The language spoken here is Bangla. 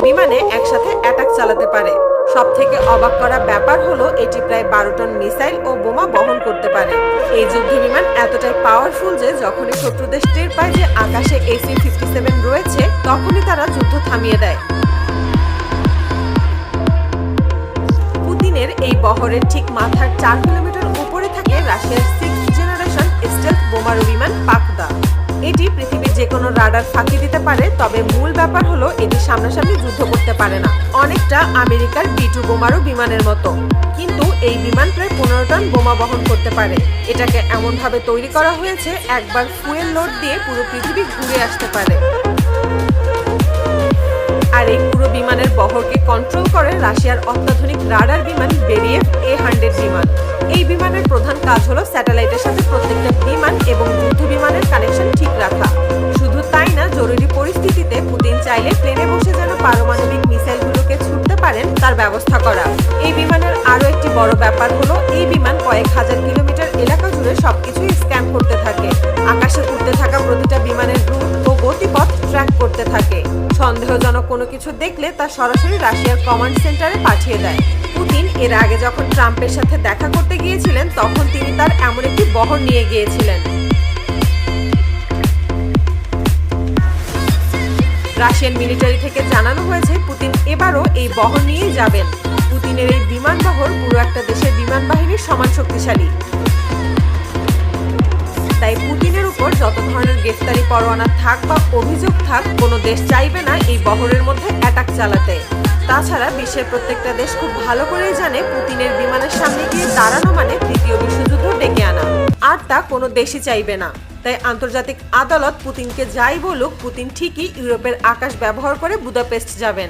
বিমানে একসাথে অ্যাটাক চালাতে পারে। সবথেকে অবাক করা ব্যাপার হলো এটি প্রায় 12 টন মিসাইল ও বোমা বহন করতে পারে। এই যুদ্ধ বিমান এতটাই পাওয়ারফুল যে যখনই শত্রু দেশ টের পায় যে আকাশে AC-57 রয়েছে, তখনই তারা যুদ্ধ থামিয়ে দেয়। পুতিনের এই বহরের ঠিক মাথার 4 কিলোমিটার উপরে থাকে রাশিয়ার 6th জেনারেশন স্টেলথ বোমারু বিমান পাকদা। এটি পৃথিবীর যে কোনো রাডার ফাঁকি দিতে পারে, তবে মূল ব্যাপার হলো এটি সামনাসামনি যুদ্ধ করতে পারে না, অনেকটা আমেরিকার B-2 বোমারু বিমানের মতো। কিন্তু এই বিমান প্রায় 15 টন বোমা বহন করতে পারে। এটাকে এমনভাবে তৈরি করা হয়েছে একবার ফুয়েল লোড দিয়ে পুরো পৃথিবী ঘুরে আসতে পারে। আর এই পুরো বিমানের বহরকে কন্ট্রোল করে রাশিয়ার অত্যাধুনিক রাডার বিমান বেরিয়েভ A-100 বিমান। এই বিমানের প্রধান কাজ হলো স্যাটেলাইটের সাথে প্রত্যেকটা বিমান এবং যুদ্ধ বিমানের কানেকশন ঠিক রাখা। শুধু তাই না, জরুরি পরিস্থিতিতে পুতিন চাইলে প্লেনে বসে যেন পারমাণবিক মিসাইলগুলোকে ছুটতে পারেন তার ব্যবস্থা করা। এই বিমানের আরো একটি বড় ব্যাপার হলো এই বিমান কয়েক হাজার কিলোমিটার এলাকা জুড়ে সবকিছুই স্ক্যান করতে থাকে। আকাশে উড়তে থাকা প্রতিটা বিমানের রুট ও গতিপথ ট্র্যাক করতে থাকে। সন্দেহজনক কোনো কিছু দেখলে তা সরাসরি রাশিয়ার কমান্ড সেন্টারে পাঠিয়ে দেয়। পুতিন এর আগে যখন ট্রাম্পের সাথে দেখা করতে গিয়েছিলেন, তখন তিনি তার এমন একটি বহর নিয়ে গিয়েছিলেন। রাশিয়ান মিলিটারি থেকে জানানো হয়েছে পুতিন এবারও এই বহর নিয়েই যাবেন। পুতিনের এই বিমান বহর পুরো একটা দেশের বিমান বাহিনীর সমান শক্তিশালী। তাই পুতিনের উপর যত ধরনের গ্রেফতারি পরোয়ানা থাক বা অভিযোগ থাক, কোনো দেশ চাইবে না এই বহরের মধ্যে অ্যাটাক চালাতে। তাছাড়া বিশ্বের প্রত্যেকটা দেশ খুব ভালো করেই জানে পুতিনের বিমানের সামনে গিয়ে দাঁড়ানো মানে তৃতীয় বিশ্বযুদ্ধ ডেকে আনা, আর তা কোনো দেশই চাইবে না। তাই আন্তর্জাতিক আদালত পুতিনকে যাই বলুক, পুতিন ঠিকই ইউরোপের আকাশ ব্যবহার করে বুদাপেস্ট যাবেন।